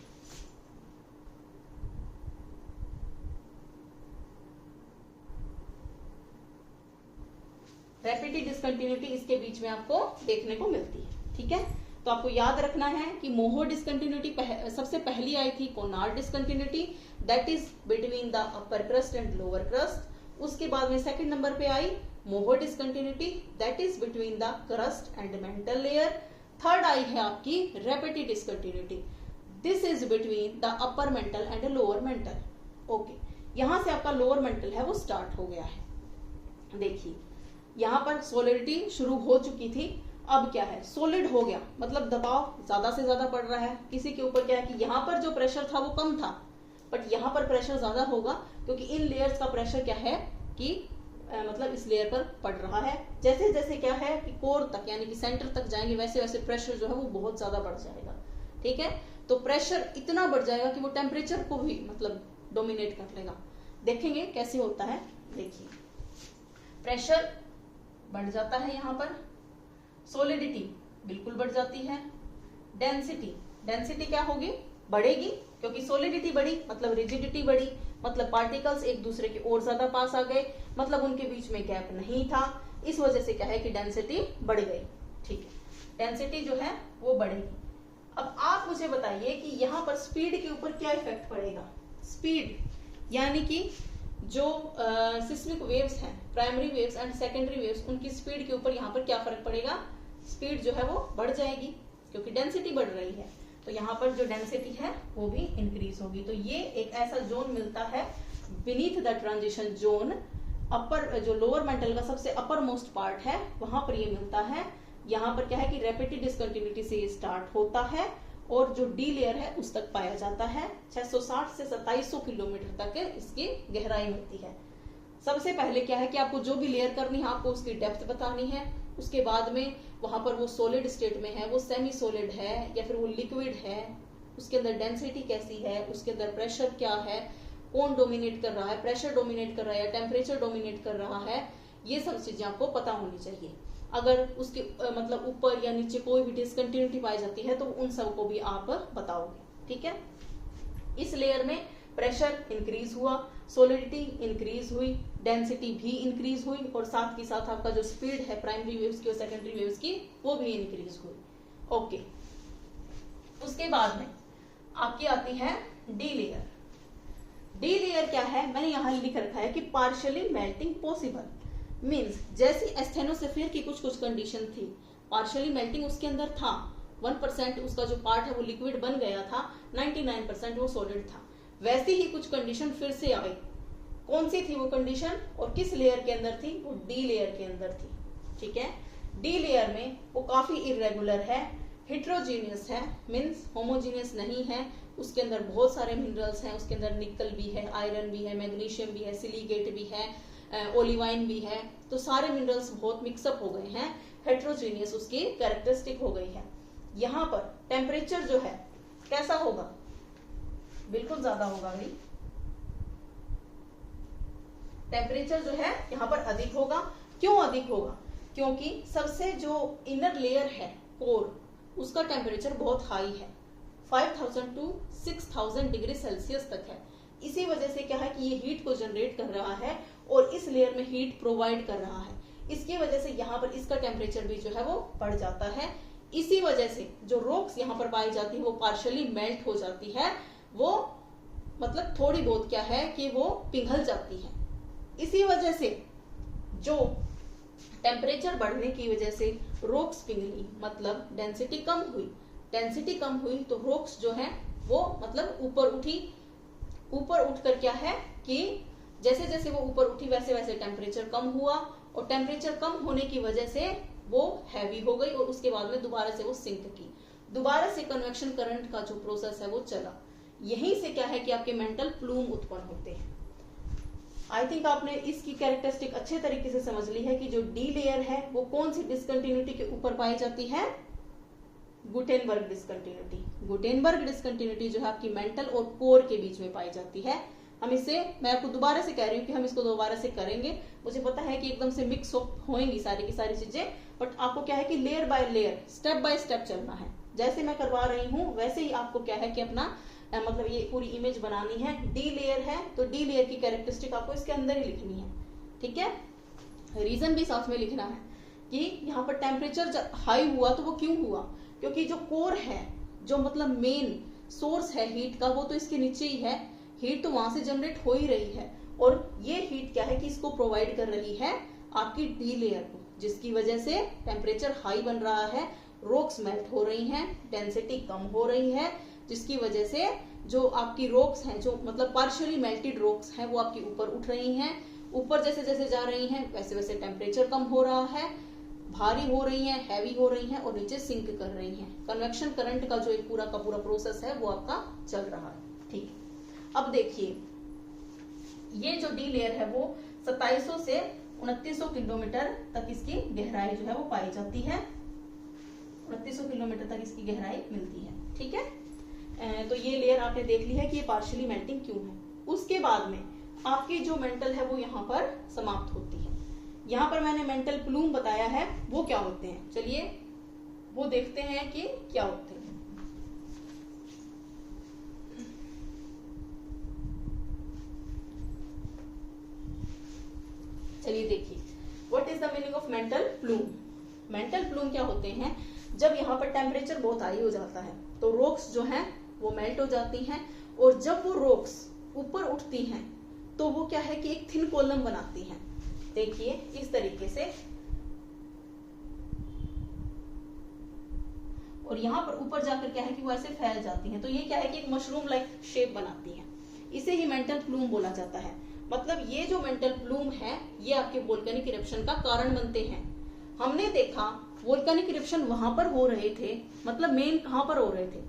रैपिड डिसकंटिन्यूटी इसके बीच में आपको देखने को मिलती है। ठीक है, तो आपको याद रखना है कि मोहो डिसकंटिन्यूटी सबसे पहली आई थी Conrad discontinuity, that is between the upper crust and lower crust. उसके बाद में सेकंड नंबर पे आई Moho discontinuity, that is between the crust and mantle layer. Third आई है आपकी rapid discontinuity, this is between the upper mantle and lower mantle. Okay, यहां से आपका लोअर मेंटल है वो स्टार्ट हो गया है। देखिए यहां पर सॉलिडिटी शुरू हो चुकी थी, अब क्या है सॉलिड हो गया, मतलब दबाव ज्यादा से ज्यादा पड़ रहा है। किसी के ऊपर क्या है कि यहाँ पर जो प्रेशर था वो कम था, बट यहाँ पर प्रेशर ज्यादा होगा, क्योंकि इन लेयर्स का प्रेशर क्या है कि मतलब इस लेयर पर पड़ रहा है। जैसे जैसे क्या है कि कोर तक यानी कि सेंटर तक जाएंगे, वैसे वैसे प्रेशर जो है वो बहुत ज्यादा बढ़ जाएगा। ठीक है, तो प्रेशर इतना बढ़ जाएगा कि वो टेम्परेचर को भी मतलब डोमिनेट कर लेगा। देखेंगे कैसे होता है। देखिए प्रेशर बढ़ जाता है, यहाँ पर सॉलिडिटी बिल्कुल बढ़ जाती है, डेंसिटी क्या होगी बढ़ेगी, क्योंकि सॉलिडिटी बढ़ी मतलब रिजिडिटी बढ़ी, मतलब पार्टिकल्स एक दूसरे के और ज्यादा पास आ गए, मतलब उनके बीच में गैप नहीं था, इस वजह से क्या है कि डेंसिटी बढ़ गई। ठीक है, डेंसिटी जो है वो बढ़ेगी। अब आप मुझे बताइए कि यहाँ पर स्पीड के ऊपर क्या इफेक्ट पड़ेगा। स्पीड यानी कि जो सिस्मिक वेव्स हैं, primary waves and secondary waves, उनकी स्पीड के ऊपर यहाँ पर क्या फर्क पड़ेगा। स्पीड जो है वो बढ़ जाएगी क्योंकि डेंसिटी बढ़ रही है। तो यहाँ पर जो डेंसिटी है वो भी इंक्रीज होगी। तो ये एक ऐसा जोन मिलता है बीनीथ द ट्रांजिशन जोन, अपर जो लोअर मेंटल का सबसे अपर मोस्ट पार्ट है वहां पर ये मिलता है। यहाँ पर क्या है कि रैपिड डिस्कंटिन्यूटी से ये स्टार्ट होता है और जो डी लेयर है उस तक पाया जाता है। 660 से 2700 किलोमीटर तक इसकी गहराई मिलती है। सबसे पहले क्या है कि आपको जो भी लेयर करनी है आपको उसकी डेप्थ बतानी है। उसके बाद में वहां पर वो सॉलिड स्टेट में है, वो सेमी सॉलिड है या फिर वो लिक्विड है, उसके अंदर डेंसिटी कैसी है, उसके अंदर प्रेशर क्या है, कौन डोमिनेट कर रहा है, प्रेशर डोमिनेट कर रहा है या टेम्परेचर डोमिनेट कर रहा है, ये सब चीजें आपको पता होनी चाहिए। अगर उसके मतलब ऊपर या नीचे कोई भी डिसकंटिन्यूटी पाई जाती है तो उन सबको भी आप बताओगे। ठीक है, इस लेयर में प्रेशर इंक्रीज हुआ, सॉलिडिटी इंक्रीज हुई, डेंसिटी भी इंक्रीज हुई और साथ ही साथ आपका जो स्पीड है प्राइमरी वेव्स की और सेकेंडरी वेव्स की वो भी इंक्रीज हुई। ओके, उसके बाद में आपकी आती है डी लेयर। डी लेयर क्या है, मैंने यहां लिख रखा है कि पार्शियली मेल्टिंग पॉसिबल, मीन्स जैसी एस्थेनोस्फीयर की कुछ कुछ कंडीशन थी, पार्शियली मेल्टिंग उसके अंदर था, 1% उसका जो पार्ट है वो लिक्विड बन गया था, 99% वो सॉलिड था। वैसी ही कुछ कंडीशन फिर से आई। कौन सी थी वो कंडीशन और किस लेयर के अंदर थी? वो डी लेयर के अंदर थी। ठीक है, डी लेयर में वो काफी इरेगुलर है, हेट्रोजीनियस है, मीन्स होमोजीनियस नहीं है। उसके अंदर बहुत सारे मिनरल्स हैं, उसके अंदर निकल भी है, आयरन भी है, मैग्नीशियम भी है, सिलिकेट भी है, ओलिवाइन भी है। तो सारे मिनरल्स बहुत मिक्सअप हो गए हैं, हेट्रोजीनियस उसकी कैरेक्टरिस्टिक हो गई है। यहाँ पर टेम्परेचर जो है कैसा होगा? बिल्कुल ज्यादा होगा भाई, टेम्परेचर जो है यहाँ पर अधिक होगा। क्यों अधिक होगा? क्योंकि सबसे जो इनर लेयर है कोर, उसका टेम्परेचर बहुत हाई है, 5000 टू 6000 डिग्री सेल्सियस तक है। इसी वजह से क्या है कि ये हीट को जनरेट कर रहा है और इस लेयर में हीट प्रोवाइड कर रहा है। इसकी वजह से यहाँ पर इसका टेम्परेचर भी जो है वो बढ़ जाता है। इसी वजह से जो रॉक्स यहाँ पर पाई जाती है वो पार्शियली मेल्ट हो जाती है, वो मतलब थोड़ी बहुत क्या है कि वो पिघल जाती है। इसी वजह से जो टेम्परेचर बढ़ने की वजह से रॉक्स पिघली, मतलब डेंसिटी कम हुई। डेंसिटी कम हुई तो रॉक्स जो है वो मतलब ऊपर उठी। ऊपर उठकर क्या है कि जैसे जैसे वो ऊपर उठी वैसे वैसे टेम्परेचर कम हुआ और टेम्परेचर कम होने की वजह से वो हैवी हो गई और उसके बाद में दोबारा से वो सिंक की। दोबारा से कन्वेक्शन करंट का जो प्रोसेस है वो चला। यहीं से क्या है कि आपके मेंटल प्लूम उत्पन्न होते हैं। आई थिंक आपने इसकी कैरेक्टरिस्टिक अच्छे तरीके से समझ ली है कि जो डी लेयर है वो कौन सी डिसकंटिन्यूटी के ऊपर पाई जाती है? Gutenberg discontinuity. गुटेनबर्ग डिसकंटिन्यूटी जो है आपकी मेंटल और कोर के बीच में पाई जाती है। हम इसे, मैं आपको दोबारा से कह रही हूँ कि हम इसको दोबारा से करेंगे। मुझे पता है कि एकदम से मिक्स होंगी सारी की सारी चीजें, बट आपको क्या है कि layer by layer, step by step चलना है। जैसे मैं करवा रही हूँ वैसे ही आपको क्या है कि अपना मतलब ये पूरी इमेज बनानी है। डी लेयर है तो डी लेयर की कैरेक्टरिस्टिक आपको इसके अंदर ही लिखनी है। ठीक है, रीजन भी साथ में लिखना है कि यहाँ पर टेम्परेचर हाई हुआ तो वो क्यों हुआ? क्योंकि जो कोर है, जो मतलब मेन सोर्स है हीट का, वो तो इसके नीचे ही है। हीट तो वहां से जनरेट हो ही रही है और ये हीट क्या है कि इसको प्रोवाइड कर रही है आपकी डी लेयर को, जिसकी वजह से टेम्परेचर हाई बन रहा है, रॉक्स मेल्ट हो रही हैं, डेंसिटी कम हो रही है, जिसकी वजह से जो आपकी रॉक्स हैं, जो मतलब पार्शियली मेल्टेड रॉक्स हैं, वो आपकी ऊपर उठ रही हैं। ऊपर जैसे जैसे जा रही हैं वैसे वैसे टेम्परेचर कम हो रहा है, भारी हो रही हैं, हैवी हो रही हैं और नीचे सिंक कर रही हैं। कन्वेक्शन करंट का जो एक पूरा का पूरा प्रोसेस है वो आपका चल रहा है। ठीक है, अब देखिए ये जो डी लेयर है वो 2700 से 2900 किलोमीटर तक इसकी गहराई जो है वो पाई जाती है। 2900 किलोमीटर तक इसकी गहराई मिलती है। ठीक है, तो ये लेयर आपने देख ली है कि ये पार्शियली मेल्टिंग क्यों है। उसके बाद में आपकी जो मेंटल है वो यहाँ पर समाप्त होती है। यहाँ पर मैंने मेंटल प्लूम बताया है, वो क्या होते हैं, चलिए वो देखते हैं कि क्या होते हैं। चलिए देखिए, what is the meaning of mantle plume. Mantle plume क्या होते हैं? जब यहाँ पर टेम्परेचर बहुत हाई हो जाता है तो रॉक्स जो हैं वो मेल्ट हो जाती हैं और जब वो रॉक्स ऊपर उठती हैं तो वो क्या है कि एक थिन कॉलम बनाती हैं। देखिए इस तरीके से और यहाँ पर ऊपर जाकर क्या है कि वो ऐसे फैल जाती हैं, तो ये क्या है कि एक मशरूम लाइक शेप बनाती हैं। इसे ही मेंटल प्लूम बोला जाता है। मतलब ये जो मेंटल प्लूम है ये आपके वोल्केनिक इरप्शन का कारण बनते हैं। हमने देखा वोल्केनिक इरप्शन वहां पर हो रहे थे, मतलब मेन कहां पर हो रहे थे,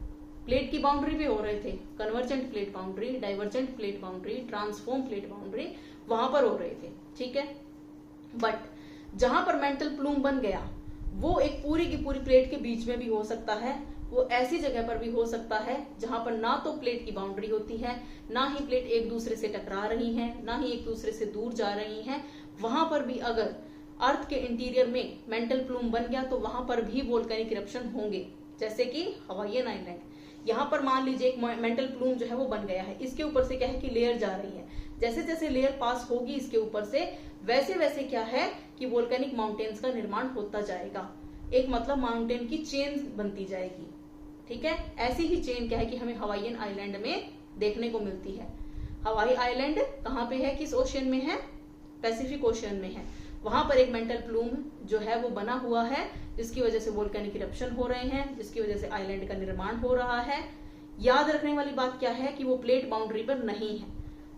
प्लेट की बाउंड्री पे हो रहे थे। Convergent plate boundary, divergent plate boundary, transform plate boundary वहां पर हो रहे थे, ठीक है। बट जहां पर मेंटल प्लूम बन गया वो एक पूरी की पूरी प्लेट के बीच में भी हो सकता है, वो ऐसी जगह पर भी हो सकता है जहां पर ना तो प्लेट की बाउंड्री होती है, ना ही प्लेट एक दूसरे से टकरा रही हैं, ना ही एक दूसरे से दूर जा रही हैं। वहां पर भी अगर अर्थ के इंटीरियर में मेंटल प्लूम बन गया तो वहां पर भी वोल्केनिक इरप्शन होंगे, जैसे कि हवाईयन आइलैंड। यहाँ पर मान लीजिए एक मेंटल प्लूम जो है वो बन गया है, इसके ऊपर से क्या है कि लेयर जा रही है, जैसे जैसे लेयर पास होगी इसके ऊपर से वैसे वैसे क्या है कि वोल्केनिक माउंटेन्स का निर्माण होता जाएगा। एक मतलब माउंटेन की चेन बनती जाएगी, ठीक है। ऐसी ही चेन क्या है कि हमें हवाईयन आइलैंड में देखने को मिलती है। हवाई आइलैंड कहाँ पे है, किस ओशियन में है, पैसिफिक ओशियन में है। वहां पर एक मेंटल प्लूम जो है वो बना हुआ है, जिसकी वजह से वोल्केनिक इरप्शन हो रहे हैं, जिसकी वजह से आइलैंड का निर्माण हो रहा है। याद रखने वाली बात क्या है कि वो प्लेट बाउंड्री पर नहीं है,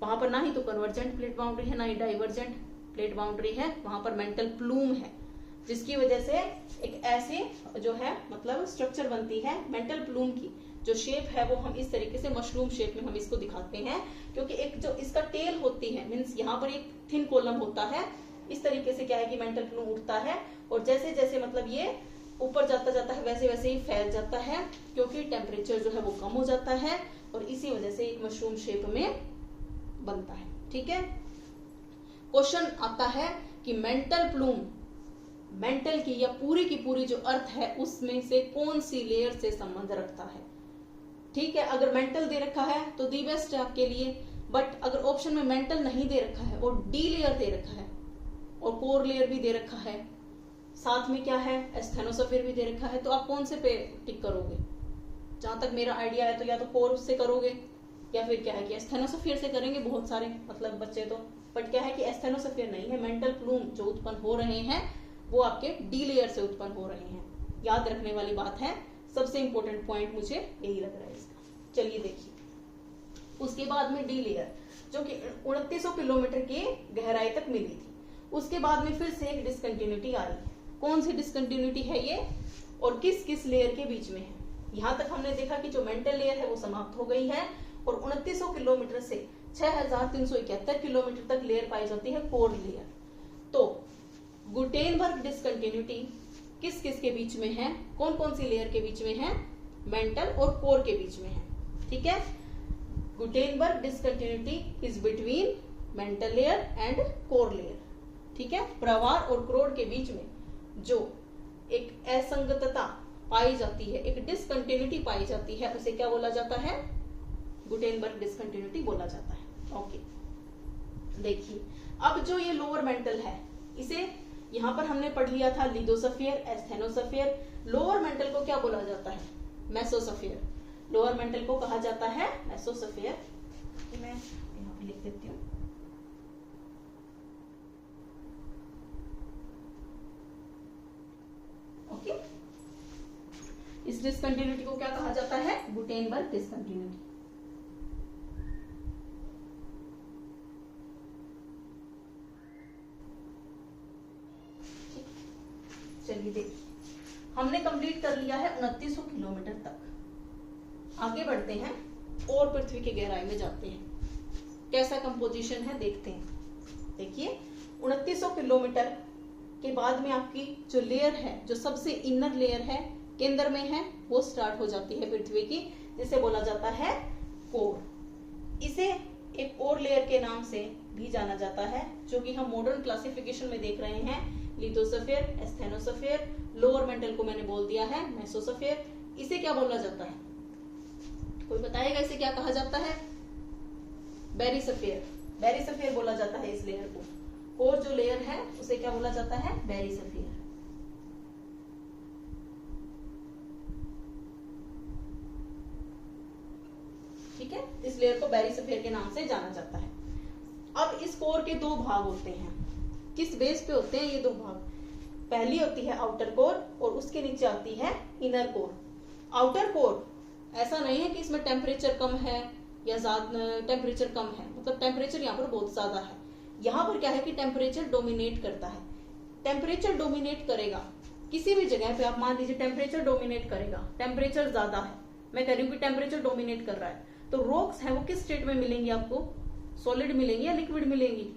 वहां पर ना ही तो कन्वर्जेंट प्लेट बाउंड्री है, ना ही डाइवर्जेंट प्लेट बाउंड्री है, वहां पर मेंटल प्लूम है, जिसकी वजह से एक ऐसे जो है मतलब स्ट्रक्चर बनती है। मेंटल प्लूम की जो शेप है वो हम इस तरीके से मशरूम शेप में हम इसको दिखाते हैं, क्योंकि एक जो इसका टेल होती है, मीन्स यहाँ पर एक थिन कॉलम होता है, इस तरीके से क्या है कि मेंटल प्लूम उठता है और जैसे जैसे मतलब ये ऊपर जाता जाता है वैसे वैसे ही फैल जाता है, क्योंकि टेम्परेचर जो है वो कम हो जाता है और इसी वजह से एक मशरूम शेप में बनता है, ठीक है। क्वेश्चन आता है कि मेंटल प्लूम, मेंटल की या पूरी की पूरी जो अर्थ है उसमें से कौन सी लेयर से संबंध रखता है, ठीक है। अगर मेंटल दे रखा है तो दी बेस्ट है आपके लिए, बट अगर ऑप्शन में मेंटल नहीं दे रखा है और डी लेयर दे रखा है और कोर लेयर भी दे रखा है, साथ में क्या है एस्थेनोस्फीयर भी दे रखा है, तो आप कौन से पे टिक करोगे? जहां तक मेरा आइडिया है तो या तो कोर से करोगे या फिर क्या है कि एस्थेनोस्फीयर से करेंगे बहुत सारे मतलब बच्चे तो, बट क्या है कि एस्थेनोस्फीयर नहीं है, मेंटल प्लूम जो उत्पन्न हो रहे हैं वो आपके डी लेयर से उत्पन्न हो रहे हैं। याद रखने वाली बात है, सबसे इंपॉर्टेंट पॉइंट मुझे यही लग रहा है इसका। चलिए देखिए, उसके बाद में डी लेयर जो कि 2900 किलोमीटर की गहराई तक मिली थी, उसके बाद में फिर से एक डिसकंटिन्यूटी आई। कौन सी डिसकंटिन्यूटी है ये और किस किस लेयर के बीच में है? यहां तक हमने देखा कि जो मेंटल लेयर है वो समाप्त हो गई है और 2900 किलोमीटर से 6371 किलोमीटर तक लेयर पाई जाती है कोर लेयर। तो गुटेनबर्ग डिसकंटिन्यूटी किस किस के बीच में है, कौन कौन सी लेयर के बीच में है? मेंटल और कोर के बीच में है, ठीक है। Gutenberg discontinuity is between mental layer and core layer, ठीक है। प्रवार और क्रोड के बीच में जो एक असंगतता पाई जाती है, एक डिसकंटिन्यूटी पाई जाती है, उसे क्या बोला जाता है? गुटेनबर्ग डिसकंटिन्यूटी बोला जाता है। ओके, देखिए अब जो ये लोअर मेंटल है इसे यहां पर हमने पढ़ लिया था लिथोस्फीयर, एस्थेनोस्फीयर। लोअर मेंटल को क्या बोला जाता है? मेसोस्फीयर। लोअर मेंटल को कहा जाता है मेसोस्फीयर। मैं यहां पे लिख देती हूँ। ओके, इस डिसकंटिन्यूटी को क्या कहा जाता है? Gutenberg discontinuity. चलिए देखिए, हमने कंप्लीट कर लिया है 2900 किलोमीटर तक। आगे बढ़ते हैं और पृथ्वी की गहराई में जाते हैं, कैसा कंपोजिशन है देखते हैं। देखिए 2900 किलोमीटर के बाद में आपकी जो लेयर है, जो सबसे इनर लेयर है, केंद्र में है, वो स्टार्ट हो जाती है पृथ्वी की, जिसे बोला जाता है कोर। इसे एक और लेयर के नाम से भी जाना जाता है, जो कि हम मॉडर्न क्लासिफिकेशन में देख रहे हैं, लिथोस्फीयर, एस्थेनोस्फीयर। लोअर मेंटल को मैंने बोल दिया है मेसोस्फीयर। इसे क्या बोला जाता है? कोई बताएगा इसे क्या कहा जाता है? बेरिस्फीयर। बेरिस्फीयर बोला जाता है इस लेयर को। कोर जो लेयर है उसे क्या बोला जाता है? बेरिस्फीयर। ठीक है, इस लेयर को बेरिस्फीयर के नाम से जाना जाता है। अब इस कोर के दो भाग होते हैं। किस बेस पे होते हैं ये दो भाग? पहली होती है आउटर कोर और उसके नीचे आती है इनर कोर। आउटर कोर ऐसा नहीं है कि इसमें टेम्परेचर कम है या ज्यादा टेम्परेचर कम है, मतलब टेम्परेचर यहाँ पर बहुत ज्यादा है। यहाँ पर क्या है कि टेम्परेचर डोमिनेट करता है। टेम्परेचर डोमिनेट करेगा किसी भी जगह पे, आप मान लीजिए टेम्परेचर डोमिनेट करेगा, टेम्परेचर ज्यादा है, मैं कह रही हूँ कि टेम्परेचर डोमिनेट कर रहा है, तो रॉक्स है वो किस स्टेट में मिलेंगी आपको? सॉलिड मिलेंगी या लिक्विड मिलेंगी?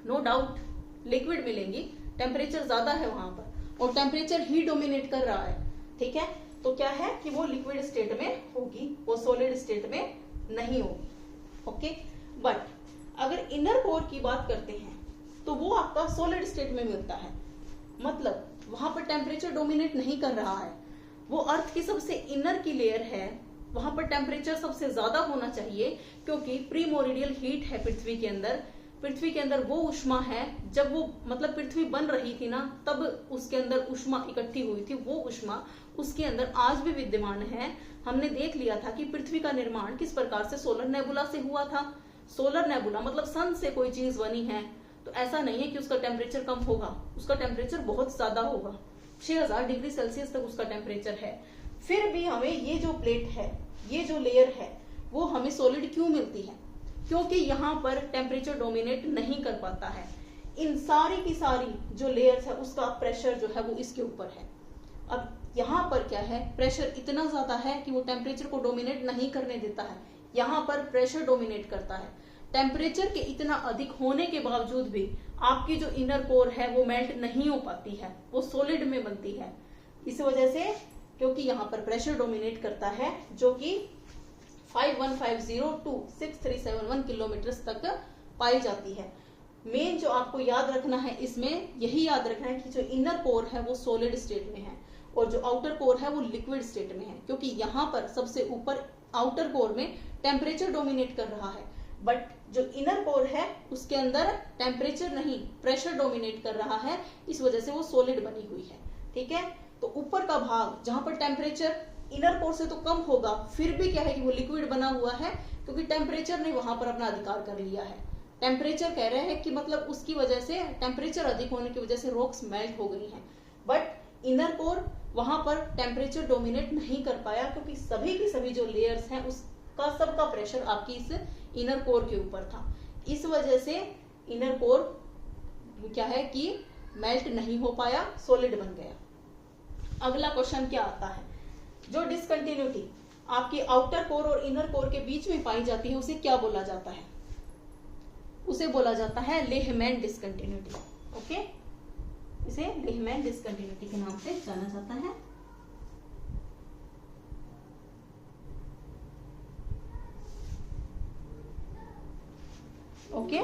नो डाउट लिक्विड मिलेंगी, टेम्परेचर ज्यादा है वहां पर और टेम्परेचर ही डोमिनेट कर रहा है, ठीक है। तो क्या है कि वो लिक्विड स्टेट में होगी, वो सॉलिड स्टेट में नहीं होगी, ओके। बट अगर इनर कोर की बात करते हैं तो वो आपका सॉलिड स्टेट में मिलता है, मतलब वहां पर टेम्परेचर डोमिनेट नहीं कर रहा है। वो अर्थ की सबसे इनर की लेयर है, वहां पर टेम्परेचर सबसे ज्यादा होना चाहिए, क्योंकि प्रीमोरिडियल हीट है पृथ्वी के अंदर। पृथ्वी के अंदर वो उष्मा है, जब वो मतलब पृथ्वी बन रही थी ना, तब उसके अंदर उष्मा इकट्ठी हुई थी, वो उष्मा उसके अंदर आज भी विद्यमान है। हमने देख लिया था कि पृथ्वी का निर्माण किस प्रकार से सोलर नेबुला से हुआ था। सोलर नेबुला मतलब सन से कोई चीज बनी है, तो ऐसा नहीं है कि उसका टेम्परेचर कम होगा, उसका टेम्परेचर बहुत ज्यादा होगा, 6000 डिग्री सेल्सियस तक उसका टेम्परेचर है। फिर भी हमें ये जो प्लेट है, ये जो लेयर है, वो हमें सॉलिड क्यों मिलती है? क्योंकि यहाँ पर टेम्परेचर डोमिनेट नहीं कर पाता है। इन सारी की सारी जो लेयर्स है उसका प्रेशर जो है वो इसके ऊपर है। अब यहाँ पर क्या है, प्रेशर इतना ज्यादा है कि वो टेम्परेचर को डोमिनेट नहीं करने देता है, यहाँ पर प्रेशर डोमिनेट करता है। टेम्परेचर के इतना अधिक होने के बावजूद भी आपकी जो इनर कोर है वो मेल्ट नहीं हो पाती है, वो सॉलिड में बनती है। इस वजह से, क्योंकि यहाँ पर प्रेशर डोमिनेट करता है, जो कि 5150 to 6371 किलोमीटर तक पाई जाती है। मेन जो आपको याद रखना है इसमें, यही याद रखना है कि जो इनर कोर है वो सॉलिड स्टेट में है और जो आउटर कोर है वो लिक्विड स्टेट में है, क्योंकि यहाँ पर सबसे ऊपर आउटर कोर में टेम्परेचर डोमिनेट कर रहा है, बट जो इनर कोर है उसके अंदर टेम्परेचर नहीं, प्रेशर डोमिनेट कर रहा है, इस वजह से वो सॉलिड बनी हुई है, ठीक है। तो ऊपर का भाग जहां पर टेम्परेचर इनर कोर से तो कम होगा, फिर भी क्या है कि वो लिक्विड बना हुआ है, क्योंकि टेम्परेचर ने वहां पर अपना अधिकार कर लिया है। टेम्परेचर कह रहे हैं कि मतलब उसकी वजह से, टेम्परेचर अधिक होने की वजह से रॉक्स मेल्ट हो गई हैं, बट इनर कोर वहां पर टेम्परेचर डोमिनेट नहीं कर पाया, क्योंकि सभी की सभी जो लेयर्स हैं उसका सबका प्रेशर आपकी इस इनर कोर के ऊपर था। इस वजह से इनर कोर क्या है कि मेल्ट नहीं हो पाया, सॉलिड बन गया। अगला क्वेश्चन क्या आता है, जो डिसकंटिन्यूटी आपकी आउटर कोर और इनर कोर के बीच में पाई जाती है उसे क्या बोला जाता है? उसे बोला जाता है लेहमैन डिसकंटिन्यूटी, ओके। इसे लेहमैन डिसकंटिन्यूटी के नाम से जाना जाता है। ओके